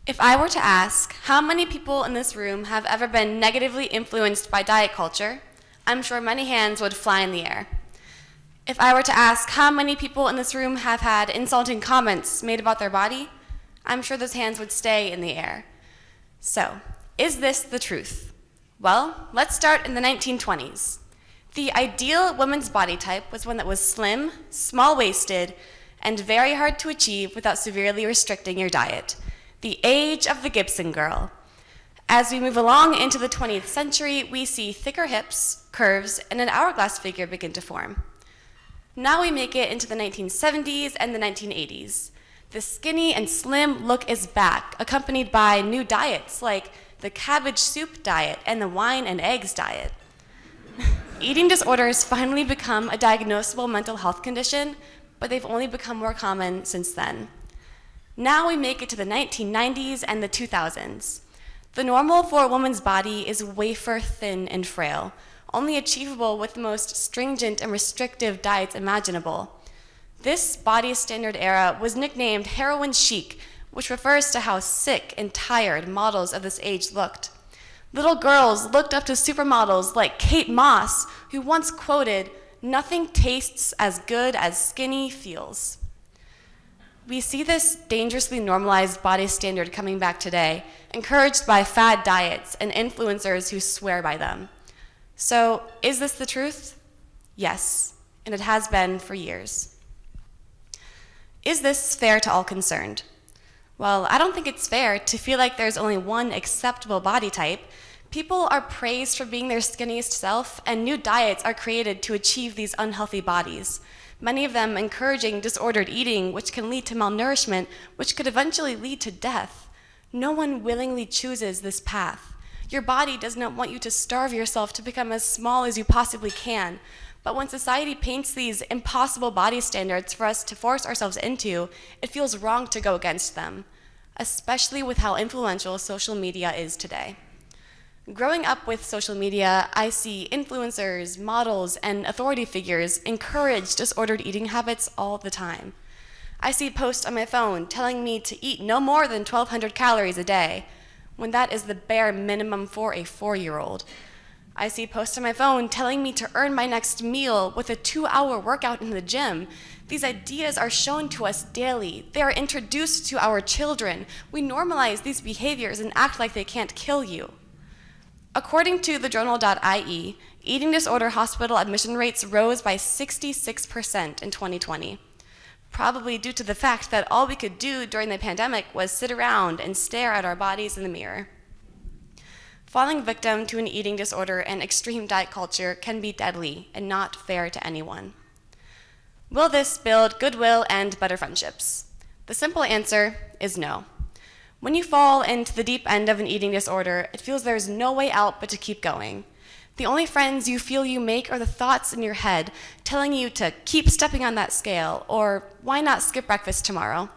If I were to ask how many people in this room have ever been negatively influenced by diet culture, I'm sure many hands would fly in the air. If I were to ask how many people in this room have had insulting comments made about their body, I'm sure those hands would stay in the air. So, is this the truth? Well, let's start in the 1920s. The ideal woman's body type was one that was slim, small-waisted, and very hard to achieve without severely restricting your diet. The age of the Gibson girl. As we move along into the 20th century, we see thicker hips, curves, and an hourglass figure begin to form. Now we make it into the 1970s and the 1980s. The skinny and slim look is back, accompanied by new diets like the cabbage soup diet and the wine and eggs diet. Eating disorders finally become a diagnosable mental health condition, but they've only become more common since then. Now we make it to the 1990s and the 2000s. The normal for a woman's body is wafer thin and frail, only achievable with the most stringent and restrictive diets imaginable. This body standard era was nicknamed heroin chic, which refers to how sick and tired models of this age looked. Little girls looked up to supermodels like Kate Moss, who once quoted, "Nothing tastes as good as skinny feels." We see this dangerously normalized body standard coming back today, encouraged by fad diets and influencers who swear by them. So, is this the truth? Yes, and it has been for years. Is this fair to all concerned? Well, I don't think it's fair to feel like there's only one acceptable body type. People are praised for being their skinniest self, and new diets are created to achieve these unhealthy bodies, many of them encouraging disordered eating, which can lead to malnourishment, which could eventually lead to death. No one willingly chooses this path. Your body does not want you to starve yourself to become as small as you possibly can. But when society paints these impossible body standards for us to force ourselves into, it feels wrong to go against them, especially with how influential social media is today. Growing up with social media, I see influencers, models, and authority figures encourage disordered eating habits all the time. I see posts on my phone telling me to eat no more than 1,200 calories a day, when that is the bare minimum for a 4-year-old. I see posts on my phone telling me to earn my next meal with a 2-hour workout in the gym. These ideas are shown to us daily. They are introduced to our children. We normalize these behaviors and act like they can't kill you. According to thejournal.ie, eating disorder hospital admission rates rose by 66% in 2020, probably due to the fact that all we could do during the pandemic was sit around and stare at our bodies in the mirror. Falling victim to an eating disorder and extreme diet culture can be deadly and not fair to anyone. Will this build goodwill and better friendships? The simple answer is no. When you fall into the deep end of an eating disorder, it feels there's no way out but to keep going. The only friends you feel you make are the thoughts in your head telling you to keep stepping on that scale, or why not skip breakfast tomorrow?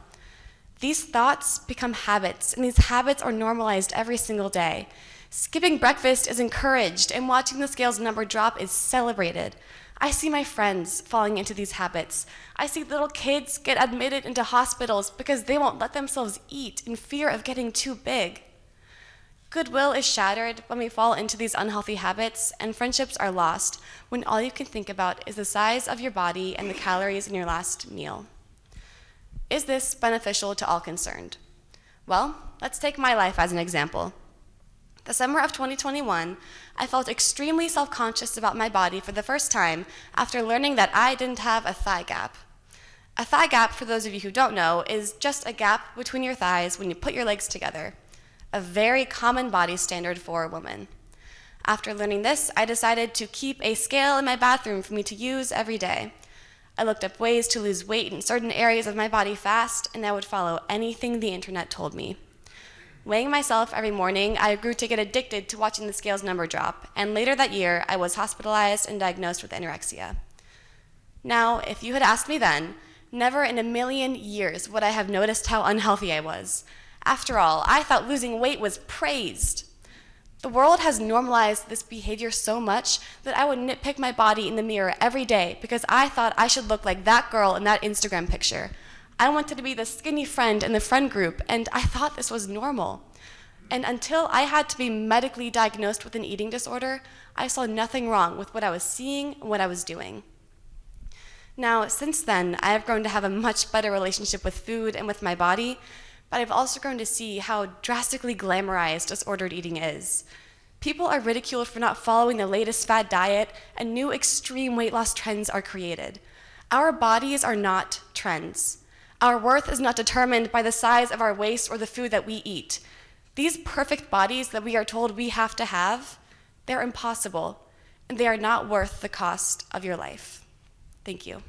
These thoughts become habits, and these habits are normalized every single day. Skipping breakfast is encouraged, and watching the scale's number drop is celebrated. I see my friends falling into these habits. I see little kids get admitted into hospitals because they won't let themselves eat in fear of getting too big. Goodwill is shattered when we fall into these unhealthy habits, and friendships are lost when all you can think about is the size of your body and the calories in your last meal. Is this beneficial to all concerned? Well, let's take my life as an example. The summer of 2021, I felt extremely self-conscious about my body for the first time after learning that I didn't have a thigh gap. A thigh gap, for those of you who don't know, is just a gap between your thighs when you put your legs together, a very common body standard for a woman. After learning this, I decided to keep a scale in my bathroom for me to use every day. I looked up ways to lose weight in certain areas of my body fast, and I would follow anything the internet told me. Weighing myself every morning, I grew to get addicted to watching the scale's number drop, and later that year, I was hospitalized and diagnosed with anorexia. Now, if you had asked me then, never in a million years would I have noticed how unhealthy I was. After all, I thought losing weight was praised. The world has normalized this behavior so much that I would nitpick my body in the mirror every day because I thought I should look like that girl in that Instagram picture. I wanted to be the skinny friend in the friend group, and I thought this was normal. And until I had to be medically diagnosed with an eating disorder, I saw nothing wrong with what I was seeing and what I was doing. Now, since then, I have grown to have a much better relationship with food and with my body, but I've also grown to see how drastically glamorized disordered eating is. People are ridiculed for not following the latest fad diet, and new extreme weight loss trends are created. Our bodies are not trends. Our worth is not determined by the size of our waist or the food that we eat. These perfect bodies that we are told we have to have, they're impossible, and they are not worth the cost of your life. Thank you.